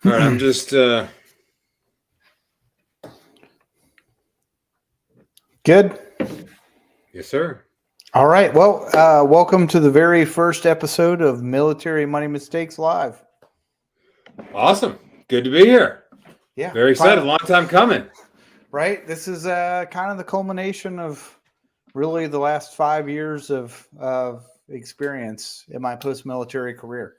All right, I'm just Good. yes, sir. All right. Well, welcome to the very first episode of Military Money Mistakes Live. Awesome. Good to be here. Yeah. Very excited. Long time coming. Right. This is kind of the culmination of really the last 5 years of experience in my post-military career.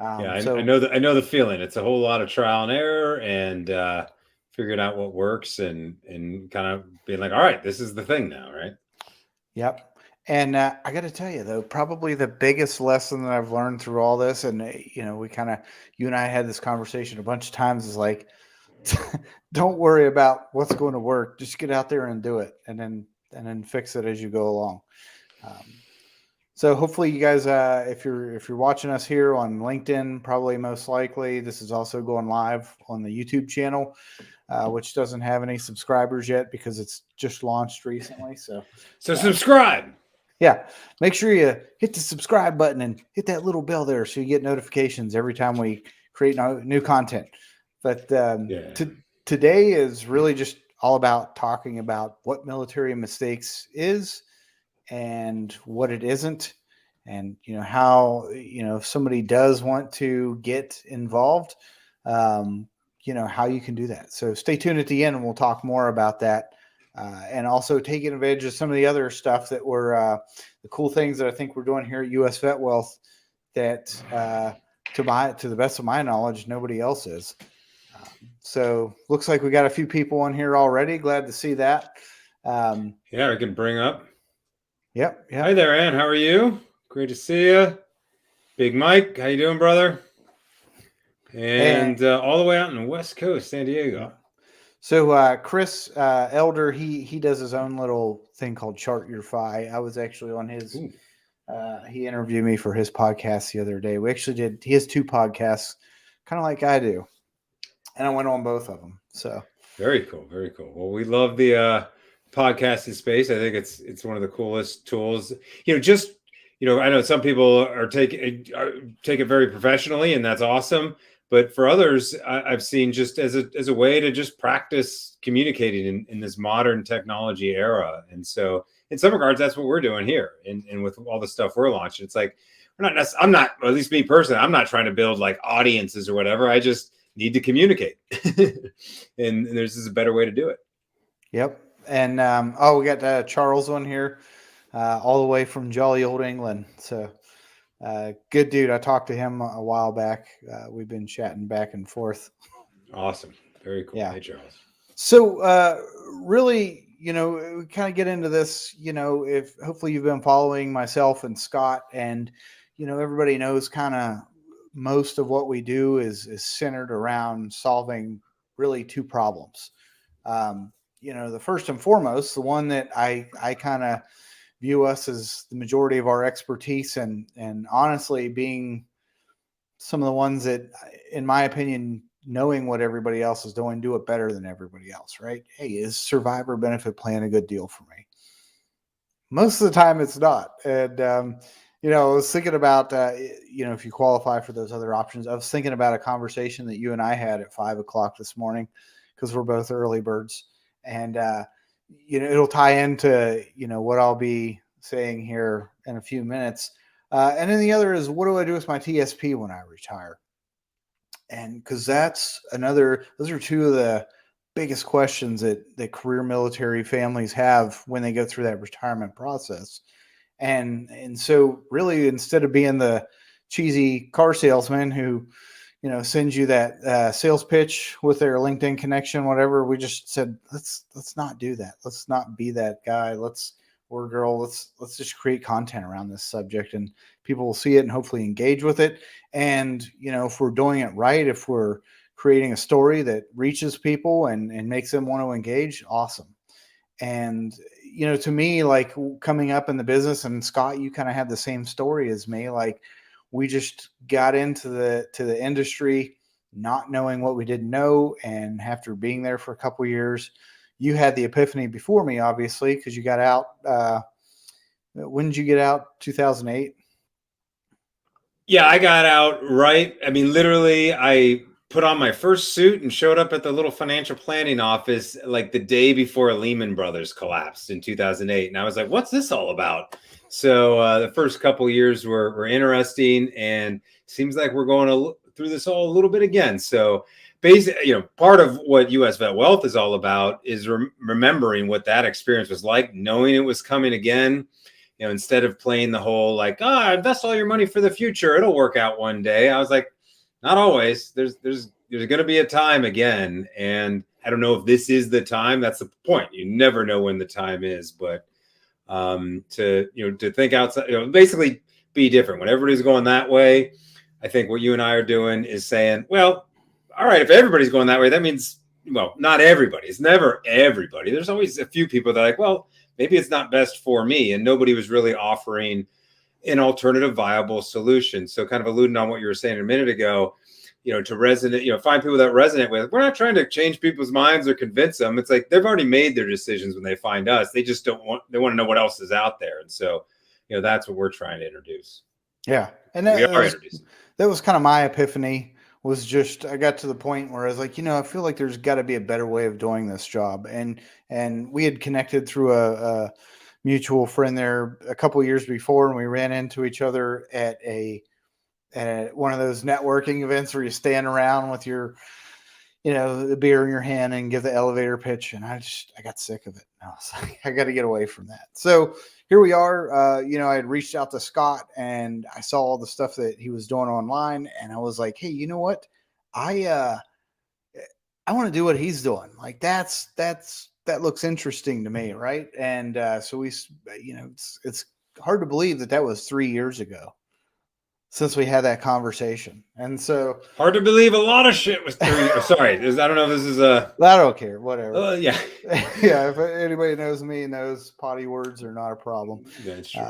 I know the feeling. It's a whole lot of trial and error and figuring out what works and kind of being like, all right, this is the thing now, right? Yep. And I got to tell you, though, probably the biggest lesson that I've learned through all this, and you and I had this conversation a bunch of times, is like, don't worry about what's going to work. Just get out there and do it, and then fix it as you go along. So hopefully, you guys, if you're watching us here on LinkedIn, probably most likely this is also going live on the YouTube channel. Which doesn't have any subscribers yet because it's just launched recently. So subscribe. Yeah, make sure you hit the subscribe button and hit that little bell there so you get notifications every time we create new content. But today is really just all about talking about what military mistakes is and what it isn't, and how if somebody does want to get involved, how you can do that. So stay tuned at the end and we'll talk more about that. And also taking advantage of some of the other stuff that we're the cool things that I think we're doing here at US VetWealth that to the best of my knowledge, nobody else is. So looks like we got a few people on here already. Glad to see that. I can bring up. Yep. Hi there, Ann. How are you? Great to see you. Big Mike, how you doing, brother? And all the way out in the West Coast, San Diego. So Chris Elder, he does his own little thing called Chart Your Fi. I was actually on his. He interviewed me for his podcast the other day. We actually did. He has 2 podcasts, kind of like I do, and I went on both of them. So very cool, very cool. Well, we love the podcasting space. I think it's one of the coolest tools. I know some people take it very professionally, and that's awesome. But for others, I've seen just as a way to just practice communicating in this modern technology era. And so in some regards, that's what we're doing here. And with all the stuff we're launching, it's like, I'm not, at least me personally, I'm not trying to build like audiences or whatever. I just need to communicate. and there's just a better way to do it. Yep. And we got Charles on here all the way from jolly old England. So good dude. I talked to him a while back. We've been chatting back and forth. Awesome. Very cool. Yeah. Hey, Charles. So really, we kind of get into this, if hopefully you've been following myself and Scott, and, everybody knows kind of most of what we do is centered around solving really 2 problems. The first and foremost, the one that I kind of view us as the majority of our expertise, and honestly being some of the ones that, in my opinion, knowing what everybody else is doing, do it better than everybody else, right? Hey, is survivor benefit plan a good deal for me? Most of the time it's not. And, I was thinking about, if you qualify for those other options, I was thinking about a conversation that you and I had at 5:00 this morning, because we're both early birds. And, it'll tie into, what I'll be saying here in a few minutes. And then the other is, what do I do with my TSP when I retire? And because those are 2 of the biggest questions that career military families have when they go through that retirement process. And so really, instead of being the cheesy car salesman who, sends you that sales pitch with their LinkedIn connection, whatever, we just said, let's not do that. Let's not be that guy. Or girl, let's just create content around this subject, and people will see it and hopefully engage with it. And, if we're doing it right, if we're creating a story that reaches people and makes them want to engage, awesome. And, to me, like coming up in the business, and Scott, you kind of had the same story as me. Like, we just got into the industry not knowing what we didn't know. And after being there for a couple of years, you had the epiphany before me, obviously, because you got out. When did you get out? 2008? Yeah, I got out right. I mean, literally, I put on my first suit and showed up at the little financial planning office like the day before Lehman Brothers collapsed in 2008. And I was like, what's this all about? So the first couple years were interesting, and seems like we're going through this all a little bit again. So basically, part of what US Vet Wealth is all about is remembering what that experience was like, knowing it was coming again. Instead of playing the whole like, invest all your money for the future, it'll work out one day. I was like, not always. There's going to be a time again, and I don't know if this is the time. That's the point. You never know when the time is, but to think outside, basically be different. When everybody's going that way, I think what you and I are doing is saying, well, all right, if everybody's going that way, that means, well, not everybody. It's never everybody. There's always a few people that are like, well, maybe it's not best for me. And nobody was really offering an alternative viable solution. So kind of alluding on what you were saying a minute ago, to resonate, find people that resonate with. We're not trying to change people's minds or convince them. It's like they've already made their decisions when they find us. They just they want to know what else is out there. And so, that's what we're trying to introduce. Yeah. And that was kind of my epiphany. Was just, I got to the point where I was like, I feel like there's got to be a better way of doing this job. And we had connected through a mutual friend there a couple of years before, and we ran into each other at one of those networking events where you stand around with your, the beer in your hand and give the elevator pitch. And I got sick of it. I was like, I got to get away from that. So here we are. I had reached out to Scott, and I saw all the stuff that he was doing online, and I was like, hey, you know what? I want to do what he's doing. Like that looks interesting to me. Right. And so we, it's hard to believe that was 3 years ago since we had that conversation. And so hard to believe a lot of shit was 3 sorry. I don't know if this is I don't care. Whatever. Yeah. Yeah. If anybody knows me, knows potty words are not a problem. That's true.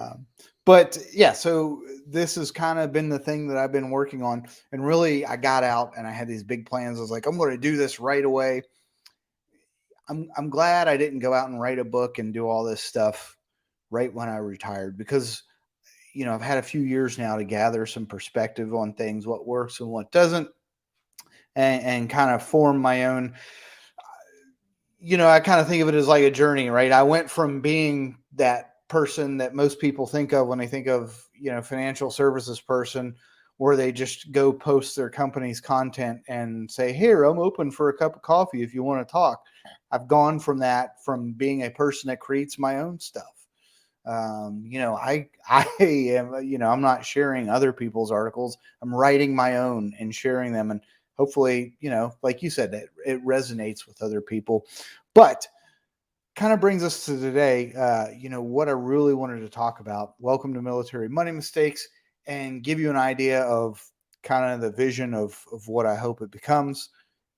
But yeah, so this has kind of been the thing that I've been working on. And really, I got out and I had these big plans. I was like, I'm going to do this right away. I'm glad I didn't go out and write a book and do all this stuff right when I retired, because I've had a few years now to gather some perspective on things, what works and what doesn't, and kind of form my own. I kind of think of it as like a journey, right? I went from being that person that most people think of when they think of, financial services person, where they just go post their company's content and say, here, I'm open for a cup of coffee if you want to talk. I've gone from from being a person that creates my own stuff. I am, I'm not sharing other people's articles. I'm writing my own and sharing them. And hopefully, like you said, it resonates with other people. But kind of brings us to today, what I really wanted to talk about. Welcome to Military Money Mistakes, and give you an idea of kind of the vision of what I hope it becomes.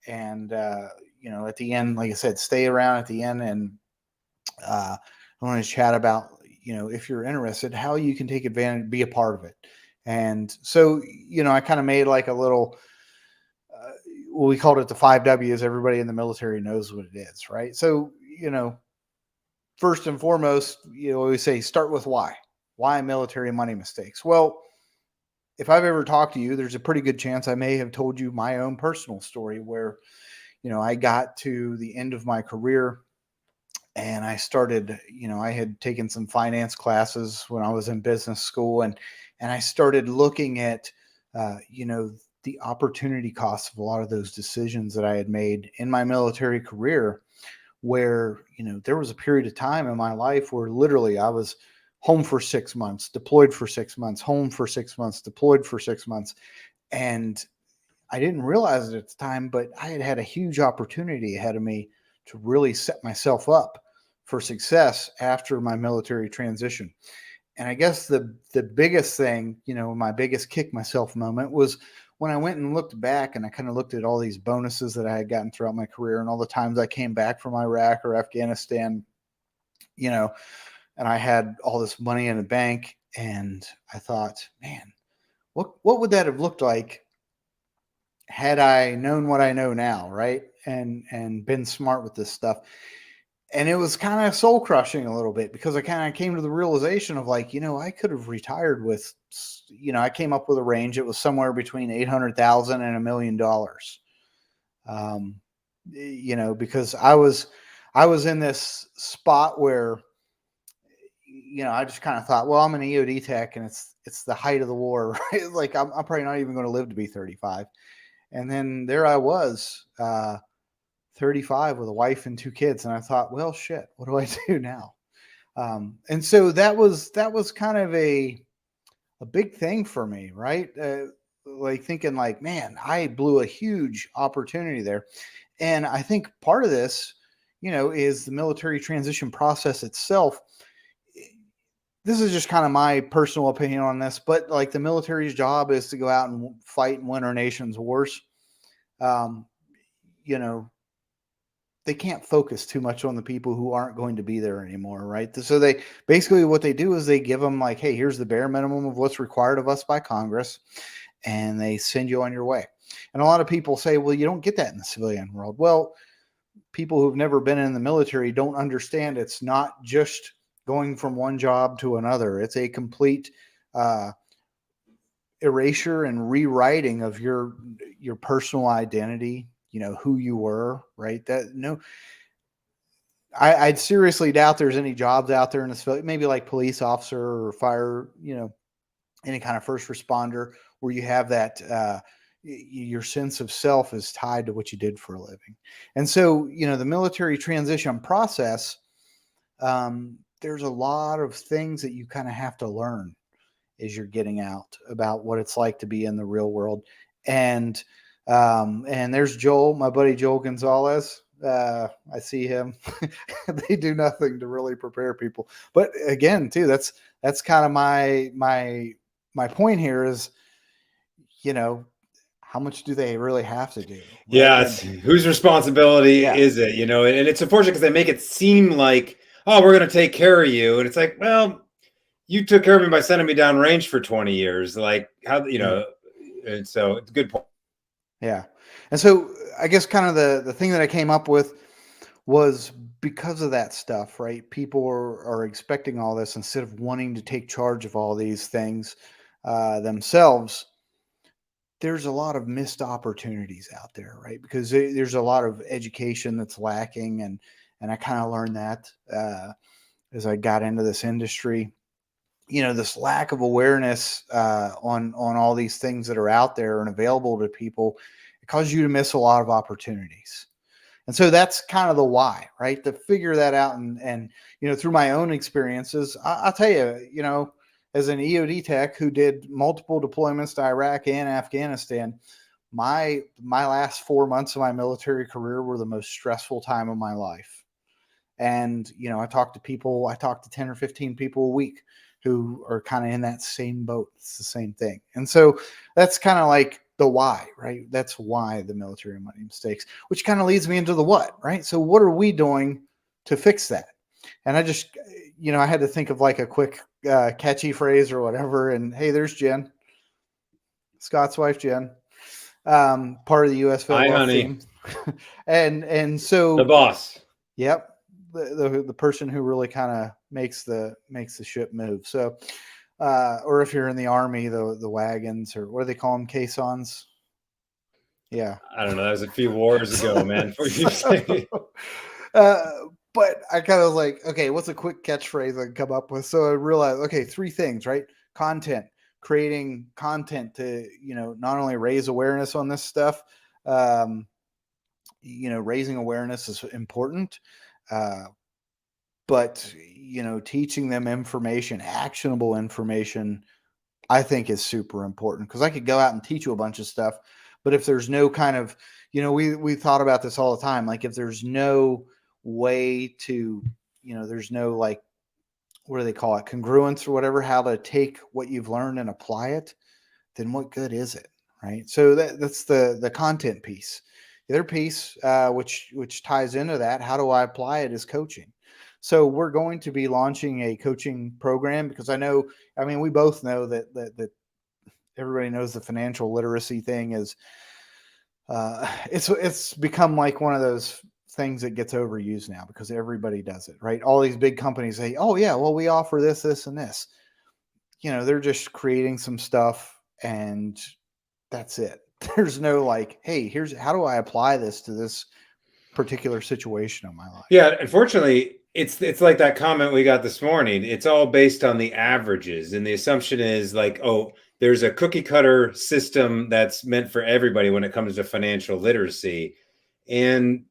And, at the end, like I said, stay around at the end, and I want to chat about, if you're interested, how you can take advantage, be a part of it. And so, I kind of made like a little, we called it the 5 W's. Everybody in the military knows what it is, right? So, first and foremost, we say start with why. Why military money mistakes? Well, if I've ever talked to you, there's a pretty good chance I may have told you my own personal story where, I got to the end of my career. And I started, I had taken some finance classes when I was in business school, and I started looking at, the opportunity cost of a lot of those decisions that I had made in my military career, where, there was a period of time in my life where literally I was home for 6 months, deployed for 6 months, home for 6 months, deployed for 6 months. And I didn't realize it at the time, but I had a huge opportunity ahead of me to really set myself up for success after my military transition. And I guess the biggest thing, my biggest kick myself moment was when I went and looked back, and I kind of looked at all these bonuses that I had gotten throughout my career and all the times I came back from Iraq or Afghanistan, and I had all this money in the bank, and I thought, man, what would that have looked like had I known what I know now, right? And been smart with this stuff. And it was kind of soul crushing a little bit, because I kind of came to the realization of like, I could have retired with, I came up with a range. It was somewhere between $800,000 and $1 million. Because I was in this spot where, I just kind of thought, well, I'm an EOD tech and it's the height of the war, right? Like I'm probably not even going to live to be 35. And then there I was, 35 with a wife and 2 kids. And I thought, well, shit, what do I do now? And so that was kind of a big thing for me, right? Like thinking like, man, I blew a huge opportunity there. And I think part of this, is the military transition process itself. This is just kind of my personal opinion on this, but like the military's job is to go out and fight and win our nation's wars. Um, you know, they can't focus too much on the people who aren't going to be there anymore, right? So they basically what they do is they give them like, hey, here's the bare minimum of what's required of us by Congress, and they send you on your way. And a lot of people say, well, you don't get that in the civilian world. Well, people who've never been in the military don't understand it's not just going from one job to another. It's a complete erasure and rewriting of your personal identity, who you were, right? I'd seriously doubt there's any jobs out there in this, maybe like police officer or fire, any kind of first responder where you have that, your sense of self is tied to what you did for a living. And so, the military transition process, there's a lot of things that you kind of have to learn as you're getting out about what it's like to be in the real world. And there's Joel, my buddy Joel Gonzalez. I see him. They do nothing to really prepare people. But again, too, that's kind of my point here is, how much do they really have to do? Right? Yeah, it's whose responsibility is it? And it's unfortunate because they make it seem like, oh, we're going to take care of you, and it's like, well, you took care of me by sending me down range for 20 years. Like how, and so it's a good point. Yeah. And so I guess kind of the thing that I came up with was because of that stuff, right? People are expecting all this instead of wanting to take charge of all these things themselves. There's a lot of missed opportunities out there, right? Because there's a lot of education that's lacking. And I kind of learned that as I got into this industry. This lack of awareness on all these things that are out there and available to people, it causes you to miss a lot of opportunities. And so that's kind of the why, right? To figure that out and through my own experiences, I'll tell you, as an EOD tech who did multiple deployments to Iraq and Afghanistan, my last 4 months of my military career were the most stressful time of my life. And, I talk to 10 or 15 people a week who are kind of in that same boat. It's the same thing. And so that's kind of like the why, right? That's why the military money mistakes, which kind of leads me into the what, right? So what are we doing to fix that? And I just, I had to think of like a quick catchy phrase or whatever. And hey, there's Jen, Scott's wife, Jen, part of the U.S. VetWealth team. and so the boss. Yep. The person who really kind of makes the ship move. So, or if you're in the Army, the wagons, or what do they call them? Caissons. Yeah. I don't know. That was a few wars ago, man. But I kind of like, okay, what's a quick catchphrase I can come up with? So I realized, okay, 3 things, right? Content, creating content to, not only raise awareness on this stuff, raising awareness is important. But, teaching them information, actionable information, I think is super important, because I could go out and teach you a bunch of stuff, but if there's no kind of, we thought about this all the time. Like if there's no way to, there's no like, what do they call it? Congruence or whatever, how to take what you've learned and apply it, then what good is it? Right. So that's the content piece. The other piece, which ties into that, how do I apply it, is coaching. So we're going to be launching a coaching program, because we both know that everybody knows the financial literacy thing is, it's become like one of those things that gets overused now, because everybody does it, right? All these big companies say, oh yeah, well, we offer this, this, and this. They're just creating some stuff and that's it. there's no like, hey, here's how do I apply this to this particular situation in my life. Yeah, unfortunately, it's like that comment we got this morning. It's all based on the averages, and the assumption is like, oh, there's a cookie cutter system that's meant for everybody when it comes to financial literacy. And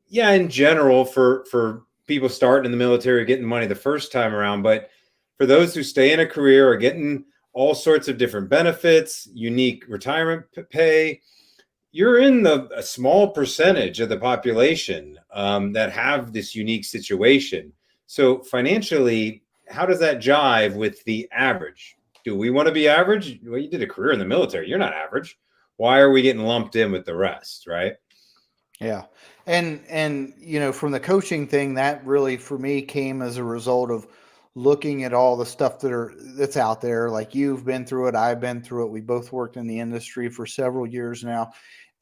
yeah, in general, for people starting in the military, getting money the first time around, but for those who stay in a career or getting all sorts of different benefits, unique retirement pay, you're in a small percentage of the population that have this unique situation. So financially, how does that jive with the average? Do we want to be average? Well, you did a career in the military. You're not average. Why are we getting lumped in with the rest, right? Yeah. And from the coaching thing, that really for me came as a result of looking at all the stuff that's out there. Like you've been through it, I've been through it. We both worked in the industry for several years now.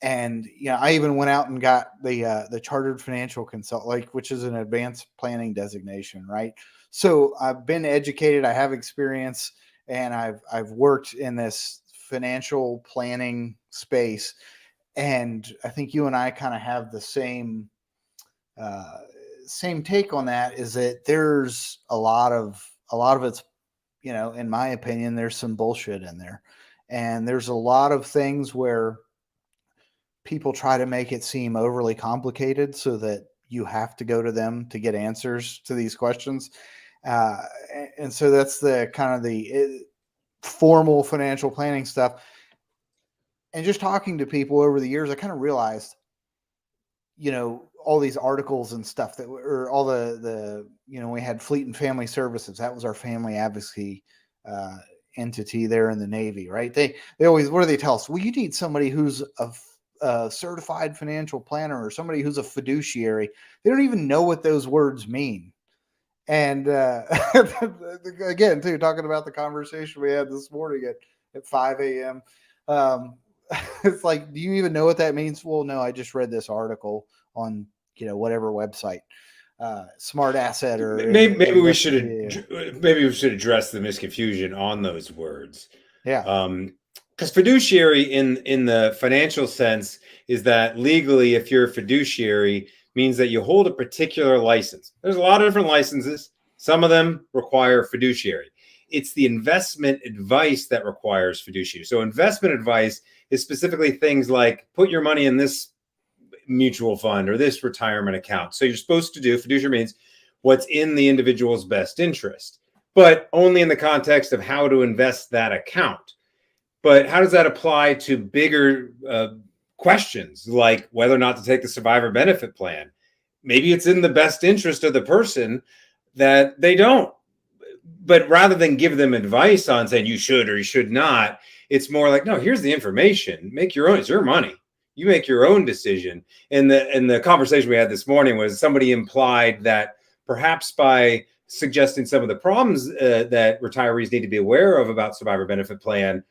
And I even went out and got the chartered financial consult, which is an advanced planning designation, right? So I've been educated, I have experience, and I've worked in this financial planning space. And I think you and I kind of have the same take on that, is that there's a lot of it's, in my opinion, there's some bullshit in there. And there's a lot of things where people try to make it seem overly complicated so that you have to go to them to get answers to these questions. And so that's the kind of the formal financial planning stuff. And just talking to people over the years, I kind of realized, all these articles and stuff that were all the we had Fleet and Family Services. That was our family advocacy entity there in the Navy, right? They always, what do they tell us? Well, you need somebody who's a certified financial planner or somebody who's a fiduciary. They don't even know what those words mean. And again, too, talking about the conversation we had this morning at 5 a.m. It's like, do you even know what that means? Well, no, I just read this article on whatever website, Smart Asset, or maybe we should address the misconfusion on those words. Yeah. Because fiduciary in the financial sense is that legally, if you're a fiduciary, means that you hold a particular license. There's a lot of different licenses. Some of them require fiduciary. It's the investment advice that requires fiduciary. So investment advice is specifically things like put your money in this mutual fund or this retirement account. So you're supposed to do, fiduciary means what's in the individual's best interest, but only in the context of how to invest that account. But how does that apply to bigger questions like whether or not to take the survivor benefit plan? Maybe it's in the best interest of the person that they don't. But rather than give them advice on saying you should or you should not, it's more like, no, here's the information. Make your own. It's your money. You make your own decision. And the conversation we had this morning was somebody implied that perhaps by suggesting some of the problems that retirees need to be aware of about survivor benefit plan,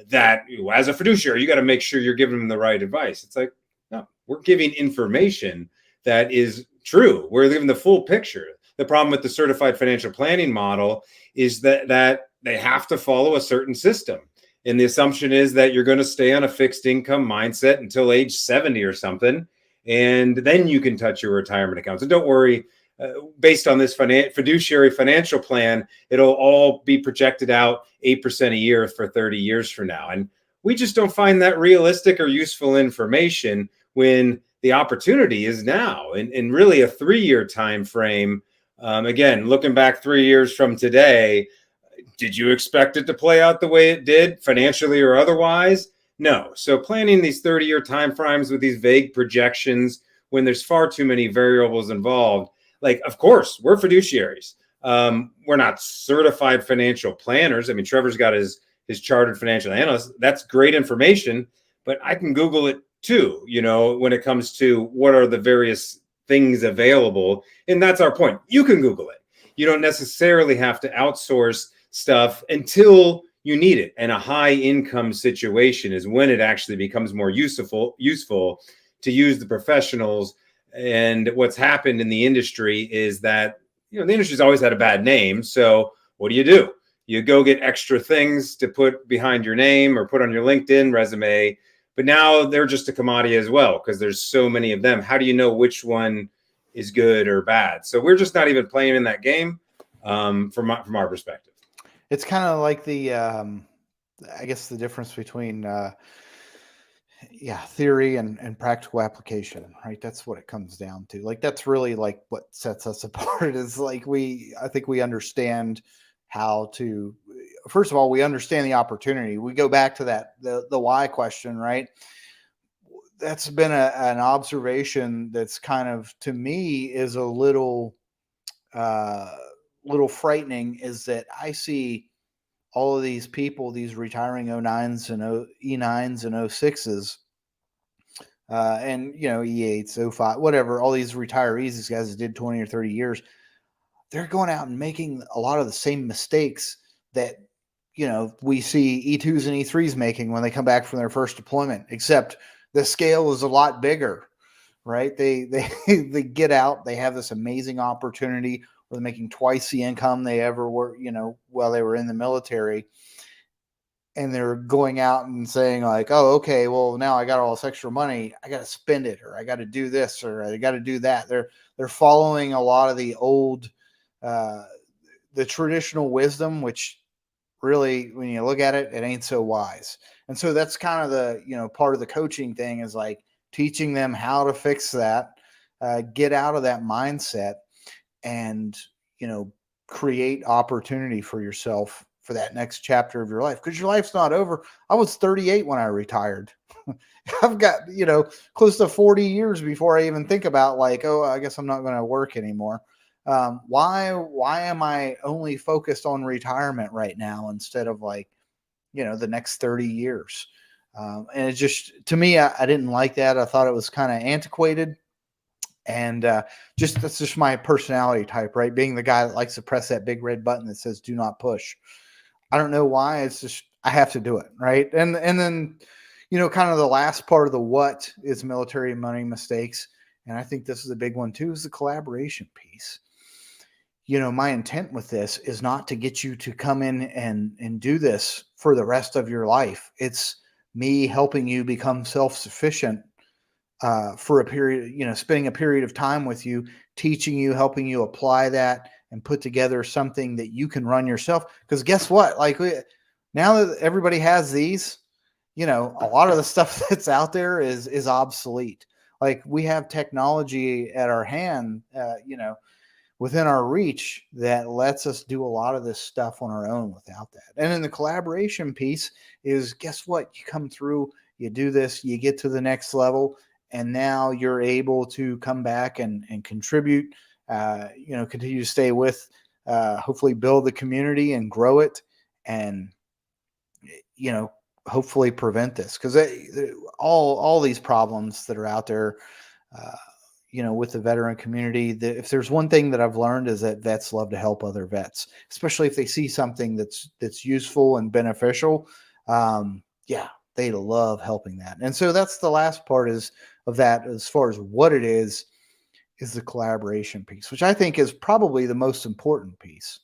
that as a fiduciary, you got to make sure you're giving them the right advice. It's like, no, we're giving information that is true. We're giving the full picture. The problem with the certified financial planning model is that they have to follow a certain system. And the assumption is that you're going to stay on a fixed income mindset until age 70 or something. And then you can touch your retirement accounts. And don't worry, based on this fiduciary financial plan, it'll all be projected out 8% a year for 30 years from now. And we just don't find that realistic or useful information when the opportunity is now in really a 3-year time frame. Again, looking back 3 years from today, did you expect it to play out the way it did, financially or otherwise? No. So planning these 30-year time frames with these vague projections when there's far too many variables involved, like, of course, we're fiduciaries. We're not certified financial planners. I mean, Trevor's got his chartered financial analyst. That's great information, but I can Google it too, when it comes to what are the various things available. And that's our point. You can Google it. You don't necessarily have to outsource stuff until you need it. And a high income situation is when it actually becomes more useful to use the professionals. And what's happened in the industry is that, the industry's always had a bad name. So what do? You go get extra things to put behind your name or put on your LinkedIn resume, but now they're just a commodity as well because there's so many of them. How do you know which one is good or bad? So we're just not even playing in that game from our perspective. It's kind of like the, I guess the difference between, theory and practical application, right? That's what it comes down to. Like, that's really like what sets us apart is like, I think we understand how to, first of all, we understand the opportunity. We go back to that, the why question, right? That's been an observation that's kind of, to me, is a little frightening, is that I see all of these people, these retiring O9s and E9s and O6s, and E8s, O5, whatever, all these retirees, these guys that did 20 or 30 years, they're going out and making a lot of the same mistakes that we see E2s and E3s making when they come back from their first deployment, except the scale is a lot bigger, right? They they get out, they have this amazing opportunity where they're making twice the income they ever were, while they were in the military. And they're going out and saying like, oh, okay, well, now I got all this extra money, I got to spend it, or I got to do this, or I got to do that. They're following a lot of the old, the traditional wisdom, which really, when you look at it, it ain't so wise. And so that's kind of the, part of the coaching thing, is like teaching them how to fix that, get out of that mindset, and, create opportunity for yourself for that next chapter of your life. Because your life's not over. I was 38 when I retired. I've got, close to 40 years before I even think about like, oh, I guess I'm not going to work anymore. Why am I only focused on retirement right now instead of like, the next 30 years? And it just, to me, I didn't like that. I thought it was kind of antiquated. And that's just my personality type, right? Being the guy that likes to press that big red button that says do not push. I don't know why. It's just, I have to do it, right? And then, kind of the last part of the what is military money mistakes. And I think this is a big one too, is the collaboration piece. My intent with this is not to get you to come in and do this for the rest of your life. It's me helping you become self-sufficient for a period, spending a period of time with you, teaching you, helping you apply that and put together something that you can run yourself. Because guess what? Like now that everybody has these, a lot of the stuff that's out there is obsolete. Like we have technology at our hand, within our reach that lets us do a lot of this stuff on our own without that. And then the collaboration piece is, guess what? You come through, you do this, you get to the next level, and now you're able to come back and contribute, continue to stay with, hopefully build the community and grow it, and, hopefully prevent this. Because all these problems that are out there, with the veteran community, if there's one thing that I've learned is that vets love to help other vets, especially if they see something that's useful and beneficial. They love helping that. And so that's the last part of that, as far as what it is the collaboration piece, which I think is probably the most important piece.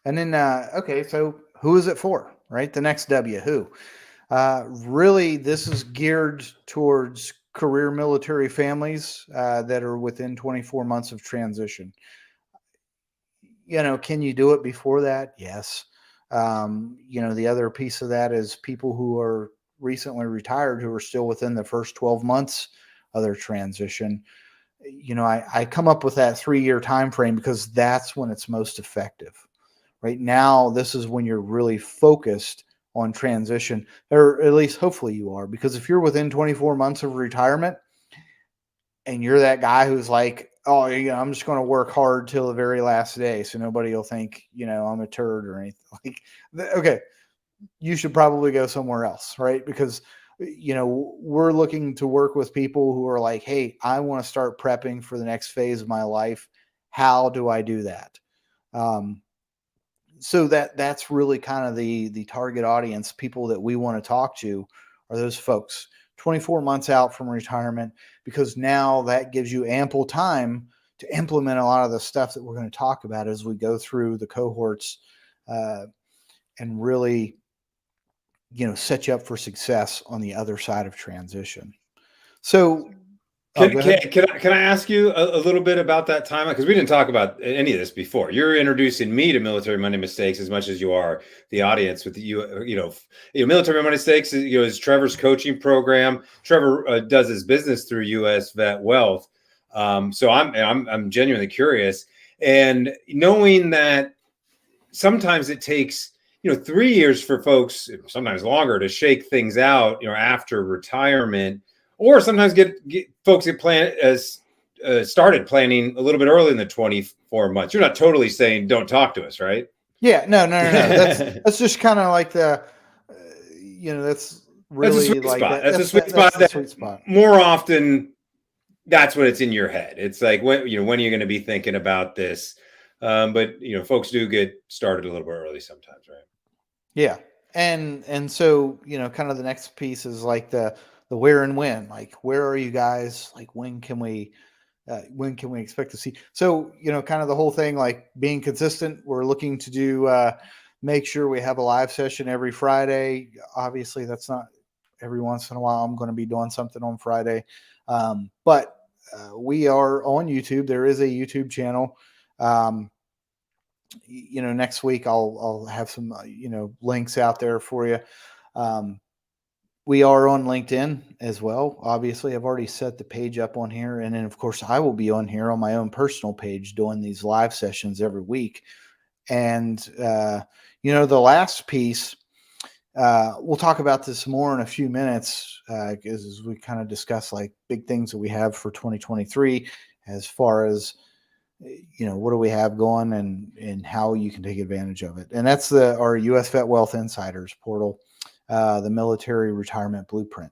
And then, okay, so who is it for, right? The next W, who? Really, this is geared towards career military families that are within 24 months of transition. Can you do it before that? Yes. The other piece of that is people who are recently retired who are still within the first 12 months of their transition. I come up with that 3-year time frame because that's when it's most effective. Right now, this is when you're really focused on transition, or at least hopefully you are, because if you're within 24 months of retirement and you're that guy who's like, oh, I'm just going to work hard till the very last day so nobody will think, I'm a turd or anything. Like, okay, you should probably go somewhere else, right? Because, we're looking to work with people who are like, hey, I want to start prepping for the next phase of my life. How do I do that? So that's really kind of the target audience. People that we want to talk to are those folks 24 months out from retirement, because now that gives you ample time to implement a lot of the stuff that we're going to talk about as we go through the cohorts, and really set you up for success on the other side of transition. So, Can, go can, ahead. can I ask you a little bit about that timeline? Because we didn't talk about any of this before. You're introducing me to Military Monday Mistakes as much as you are the audience with Military Monday Mistakes is Trevor's coaching program. Trevor does his business through US VetWealth. So I'm genuinely curious, and knowing that sometimes it takes 3 years for folks, sometimes longer, to shake things out after retirement, or sometimes get folks that plan as started planning a little bit early in the 24 months. You're not totally saying don't talk to us, right? Yeah, no. That's just kind of like the that's That's a really sweet like spot. that. That's a sweet That's spot the that sweet spot. more often that's when it's in your head. It's like, when are you going to be thinking about this? But folks do get started a little bit early sometimes, right? Yeah. And so, kind of the next piece is like the where and when. Like, where are you guys? Like, when can we expect to see? So, kind of the whole thing, like being consistent. We're looking to do make sure we have a live session every Friday. Obviously, that's not every once in a while I'm going to be doing something on Friday. But we are on YouTube. There is a YouTube channel. Next week I'll have some links out there for you. We are on LinkedIn as well. Obviously, I've already set the page up on here, and then of course I will be on here on my own personal page doing these live sessions every week. And the last piece, we'll talk about this more in a few minutes, as we kind of discuss like big things that we have for 2023 as far as what do we have going and how you can take advantage of it. And that's our US Vet Wealth Insiders portal, the military retirement blueprint.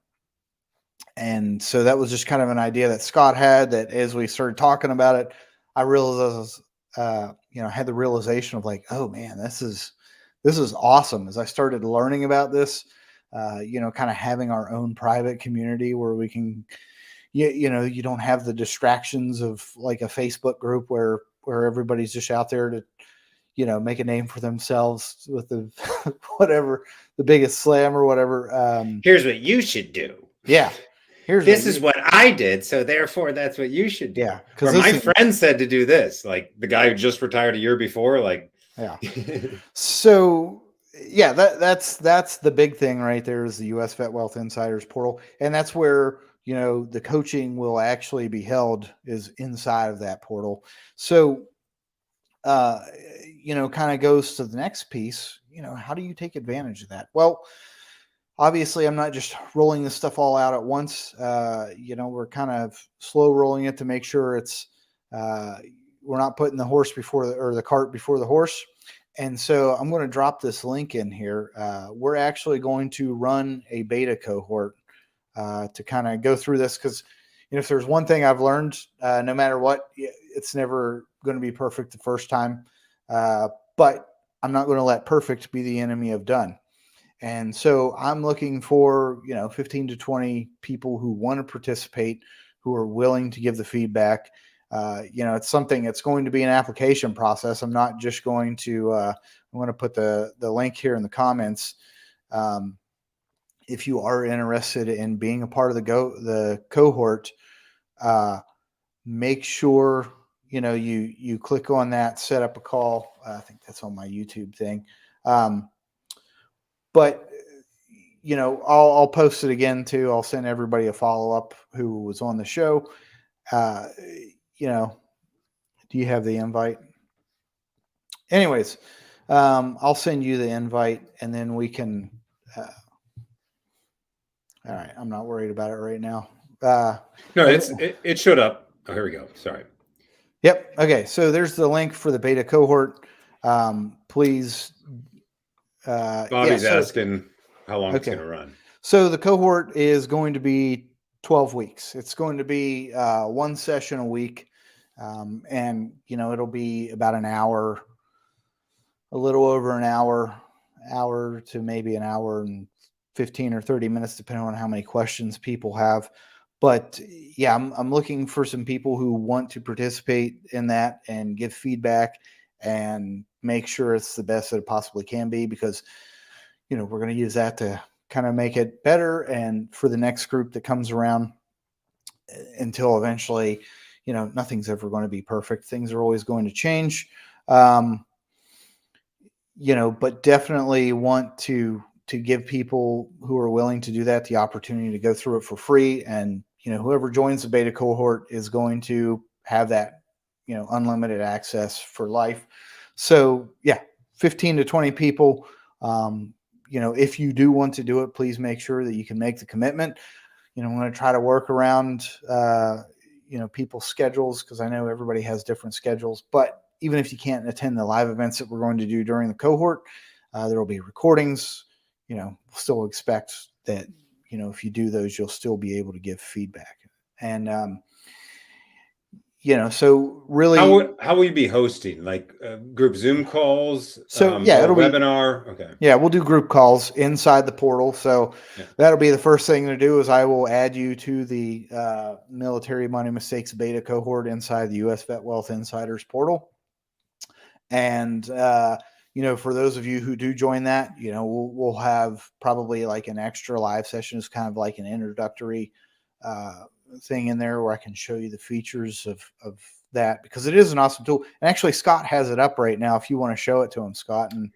And so that was just kind of an idea that Scott had, that as we started talking about it, I realized, I had the realization of like, oh man, this is awesome. As I started learning about this, kind of having our own private community where we can, you don't have the distractions of like a Facebook group where everybody's just out there to, make a name for themselves with the whatever, the biggest slam or whatever. Here's what you should do. Yeah. This is what I did, so therefore that's what you should do. Yeah, or my friend said to do this, like the guy who just retired a year before, like. Yeah. So yeah, that's the big thing right there is the US Vet Wealth Insiders portal. And that's where, the coaching will actually be held, is inside of that portal. So, kind of goes to the next piece, how do you take advantage of that? Well, obviously I'm not just rolling this stuff all out at once. We're kind of slow rolling it to make sure it's, we're not putting the horse or the cart before the horse. And so I'm going to drop this link in here. We're actually going to run a beta cohort to kind of go through this, because if there's one thing I've learned, no matter what, it's never going to be perfect the first time. But I'm not going to let perfect be the enemy of done. And so I'm looking for 15 to 20 people who want to participate, who are willing to give the feedback. It's something, it's going to be an application process. I'm not just going to, I'm going to put the link here in the comments. If you are interested in being a part of the cohort, make sure, you click on that, set up a call. I think that's on my YouTube thing. But I'll post it again too. I'll send everybody a follow-up who was on the show. Do you have the invite? Anyways, I'll send you the invite, and then we can. All right, I'm not worried about it right now. No, it showed up. Oh, here we go. Sorry. Yep. Okay, so there's the link for the beta cohort. Please. Bobby's asking how long it's going to run. So the cohort is going to be 12 weeks. It's going to be one session a week. And it'll be about an hour, a little over an hour to maybe an hour and 15 or 30 minutes, depending on how many questions people have. But yeah, I'm looking for some people who want to participate in that and give feedback and make sure it's the best that it possibly can be, because we're going to use that to kind of make it better. And for the next group that comes around, until eventually, nothing's ever going to be perfect. Things are always going to change. But definitely want to give people who are willing to do that the opportunity to go through it for free. And, whoever joins the beta cohort is going to have that, unlimited access for life. So yeah, 15 to 20 people. If you do want to do it, please make sure that you can make the commitment. I'm going to try to work around, people's schedules, because I know everybody has different schedules. But even if you can't attend the live events that we're going to do during the cohort, there will be recordings. We'll still expect that, if you do those, you'll still be able to give feedback. And, so really, how will you be hosting, like group Zoom calls? So it'll webinar. Okay. Yeah, we'll do group calls inside the portal. So that'll be the first thing to do is I will add you to the Military Money Mistakes beta cohort inside the US VetWealth Insiders portal. And, for those of you who do join that, we'll have probably like an extra live session. It's kind of like an introductory thing in there where I can show you the features of that, because it is an awesome tool. And actually Scott has it up right now if you want to show it to him, Scott. And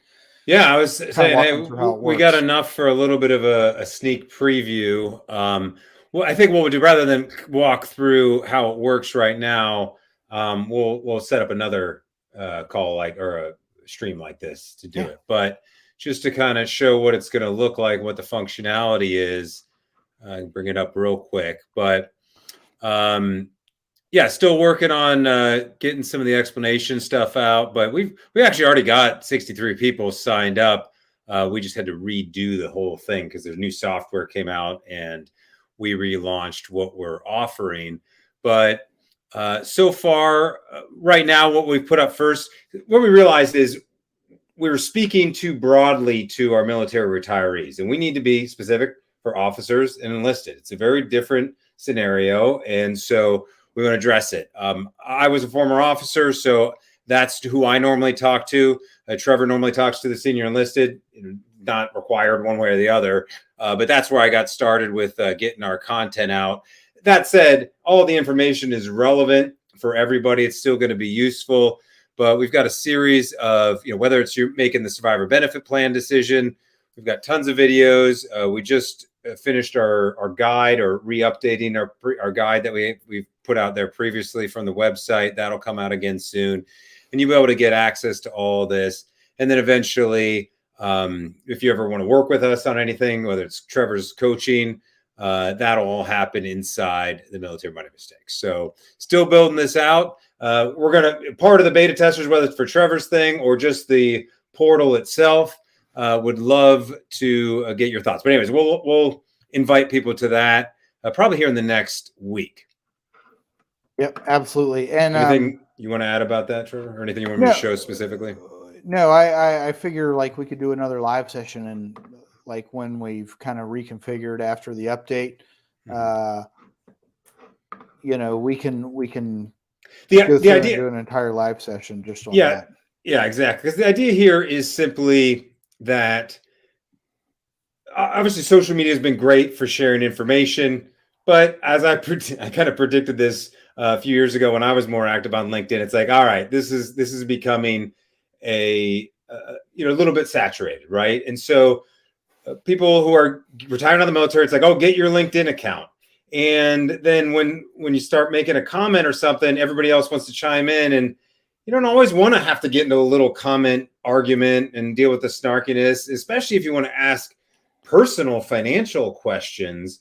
yeah, I was saying, hey, we got enough for a little bit of a sneak preview. Well, I think what we'll do, rather than walk through how it works right now, we'll set up another call or a stream like this to do it. But just to kind of show what it's going to look like, what the functionality is, I can bring it up real quick. But still working on getting some of the explanation stuff out. But we actually already got 63 people signed up. We just had to redo the whole thing because there's new software came out and we relaunched what we're offering. But so far, right now, what we've put up first, what we realized is we were speaking too broadly to our military retirees, and we need to be specific for officers and enlisted. It's a very different scenario, and so we want to address it. I was a former officer, so that's who I normally talk to. Trevor normally talks to the senior enlisted, not required one way or the other, but that's where I got started with getting our content out. That said, all the information is relevant for everybody. It's still going to be useful, but we've got a series of, whether it's you making the survivor benefit plan decision, we've got tons of videos. We just finished our guide, or re-updating our guide that we've put out there previously from the website. That'll come out again soon, and you'll be able to get access to all this. And then eventually, if you ever want to work with us on anything, whether it's Trevor's coaching, that'll all happen inside the Military Money Mistakes. So still building this out. We're going to, part of the beta testers, whether it's for Trevor's thing or just the portal itself, would love to get your thoughts. But anyways, we'll invite people to that probably here in the next week. Yep, absolutely. And anything you want to add about that, Trevor, or anything you want me to show specifically? No, I figure like we could do another live session, and like when we've kind of reconfigured after the update, we can the idea, do an entire live session just on that. Yeah, exactly. Because the idea here is simply that obviously social media has been great for sharing information, but as I kind of predicted this a few years ago when I was more active on LinkedIn, it's like, all right, this is becoming a little bit saturated, right? And so people who are retiring out of the military, it's like, oh, get your LinkedIn account. And then when you start making a comment or something, everybody else wants to chime in, and you don't always want to have to get into a little comment argument and deal with the snarkiness, especially if you want to ask personal financial questions.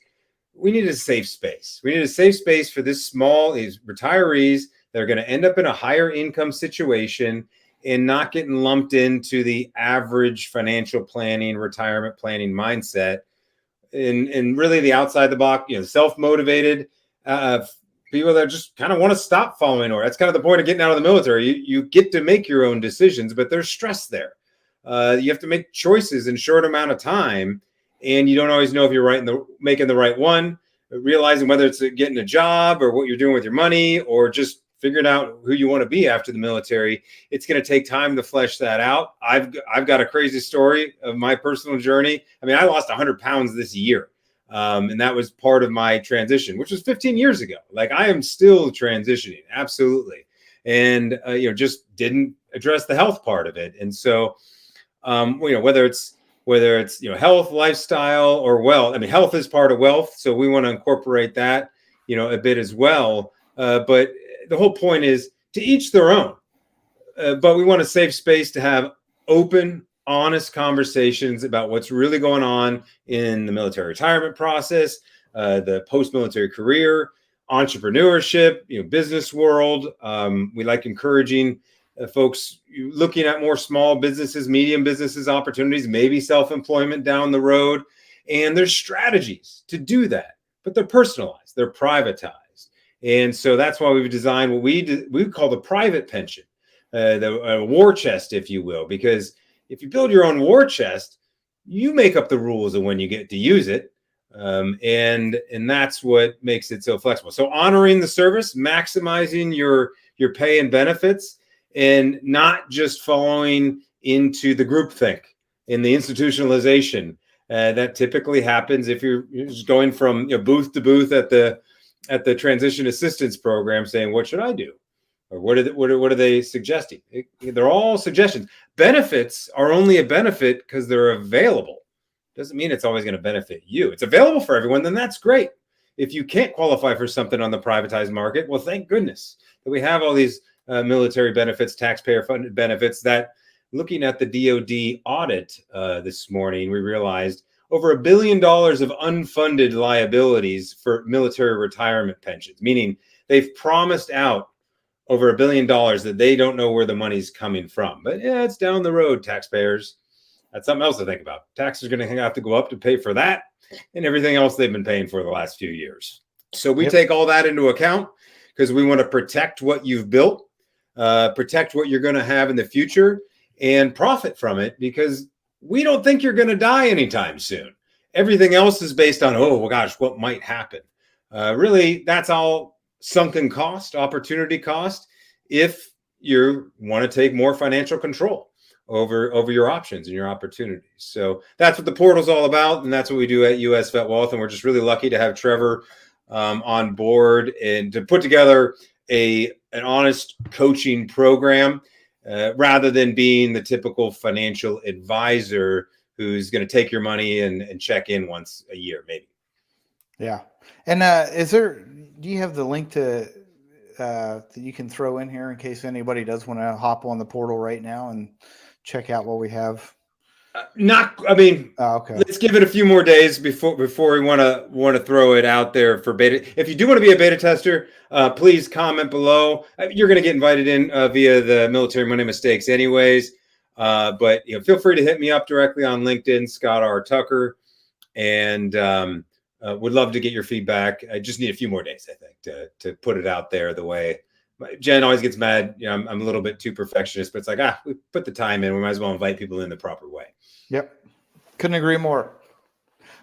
We need a safe space. We need a safe space for these retirees that are going to end up in a higher income situation and not getting lumped into the average financial planning, retirement planning mindset, and really the outside the box, self-motivated people that just kind of want to stop following orders. That's kind of the point of getting out of the military. You get to make your own decisions, but there's stress there. You have to make choices in a short amount of time, and you don't always know if you're making the right one, realizing whether it's getting a job or what you're doing with your money or just figuring out who you want to be after the military, it's going to take time to flesh that out. I've got a crazy story of my personal journey. I mean, I lost 100 pounds this year. And that was part of my transition, which was 15 years ago. Like, I am still transitioning. Absolutely. And, just didn't address the health part of it. And so, whether it's health, lifestyle, or wealth. I mean, health is part of wealth, so we want to incorporate that, a bit as well. But the whole point is to each their own. But we want a safe space to have open, honest conversations about what's really going on in the military retirement process, the post-military career, entrepreneurship, business world. We like encouraging folks looking at more small businesses, medium businesses, opportunities, maybe self-employment down the road. And there's strategies to do that, but they're personalized, they're privatized. And so that's why we've designed what we call the private pension, the war chest, if you will, because if you build your own war chest, you make up the rules of when you get to use it. And that's what makes it so flexible. So honoring the service, maximizing your pay and benefits, and not just following into the groupthink and the institutionalization that typically happens if you're just going from booth to booth at the transition assistance program, saying, "What should I do?" Or what are they suggesting? They're all suggestions. Benefits are only a benefit because they're available. Doesn't mean it's always going to benefit you. It's available for everyone, then that's great. If you can't qualify for something on the privatized market, well, thank goodness that we have all these military benefits, taxpayer-funded benefits. That, looking at the DoD audit this morning, we realized over $1 billion of unfunded liabilities for military retirement pensions, meaning they've promised out over $1 billion that they don't know where the money's coming from. But yeah, it's down the road, taxpayers. That's something else to think about. Taxes are going to have to go up to pay for that and everything else they've been paying for the last few years. So we take all that into account because we want to protect what you've built, protect what you're going to have in the future, and profit from it, because we don't think you're going to die anytime soon. Everything else is based on, oh, well, gosh, what might happen? Really, that's all sunken cost, opportunity cost, if you want to take more financial control over your options and your opportunities. So that's what the portal's all about, and that's what we do at US VetWealth. And we're just really lucky to have Trevor on board and to put together an honest coaching program, rather than being the typical financial advisor who's going to take your money and check in once a year, maybe. Yeah. And do you have the link to that you can throw in here in case anybody does want to hop on the portal right now and check out what we have? Okay. Let's give it a few more days before we want to throw it out there for beta. If you do want to be a beta tester, please comment below. You're going to get invited in via the Military Money Mistakes anyways. But feel free to hit me up directly on LinkedIn, Scott R. Tucker, and would love to get your feedback. I just need a few more days, I think, to put it out there the way. Jen always gets mad. I'm a little bit too perfectionist, but it's like, we put the time in. We might as well invite people in the proper way. Yep. Couldn't agree more.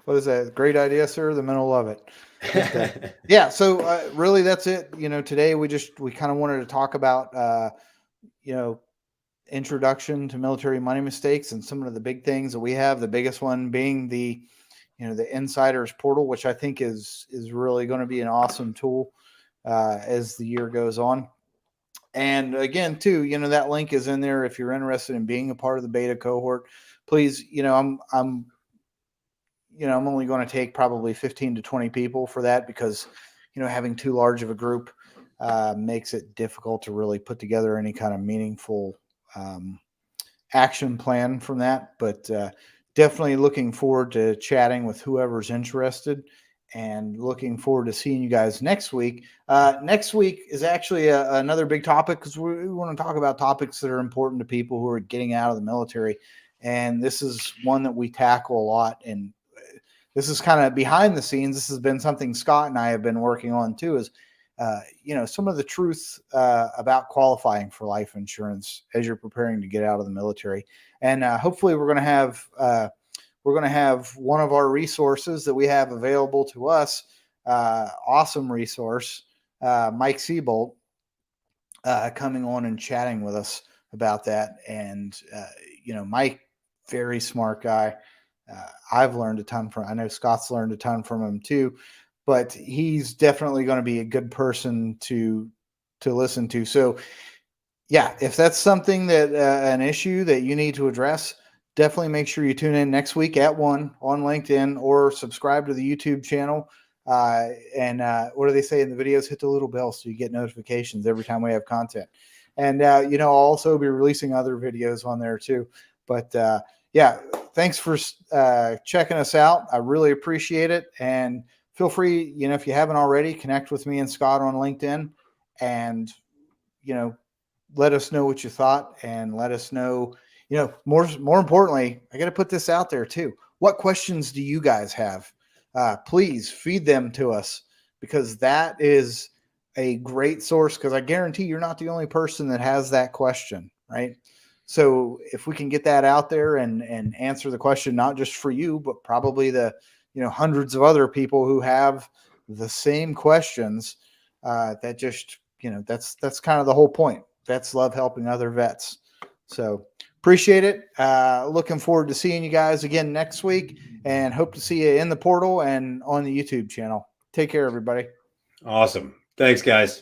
What is that? Great idea, sir. The men will love it. Yeah. So really that's it. Today we kind of wanted to talk about, introduction to military money mistakes and some of the big things that we have. The biggest one being the insiders portal, which I think is really going to be an awesome tool as the year goes on. And again, too, that link is in there if you're interested in being a part of the beta cohort. Please, I'm only going to take probably 15 to 20 people for that because, having too large of a group makes it difficult to really put together any kind of meaningful action plan from that. But definitely looking forward to chatting with whoever's interested, and looking forward to seeing you guys next week. Next week is actually another big topic because we want to talk about topics that are important to people who are getting out of the military. And this is one that we tackle a lot. And this is kind of behind the scenes. This has been something Scott and I have been working on too, is, some of the truth about qualifying for life insurance as you're preparing to get out of the military. And hopefully we're going to have one of our resources that we have available to us, awesome resource, Mike Seabolt, coming on and chatting with us about that. And, Mike, very smart guy. I've learned a ton from, I know Scott's learned a ton from him too, but he's definitely going to be a good person to listen to. So yeah, if that's something that an issue that you need to address, definitely make sure you tune in next week at 1 on LinkedIn, or subscribe to the YouTube channel. And what do they say in the videos? Hit the little bell so you get notifications every time we have content. And, I'll also be releasing other videos on there too. But yeah, thanks for checking us out. I really appreciate it. And feel free, if you haven't already, connect with me and Scott on LinkedIn, and, let us know what you thought, and let us know, more importantly, I got to put this out there too. What questions do you guys have? Please feed them to us, because that is a great source, because I guarantee you're not the only person that has that question, right? So if we can get that out there and answer the question, not just for you, but probably the, hundreds of other people who have the same questions, that just, that's kind of the whole point. Vets love helping other vets. So appreciate it. Looking forward to seeing you guys again next week, and hope to see you in the portal and on the YouTube channel. Take care, everybody. Awesome. Thanks, guys.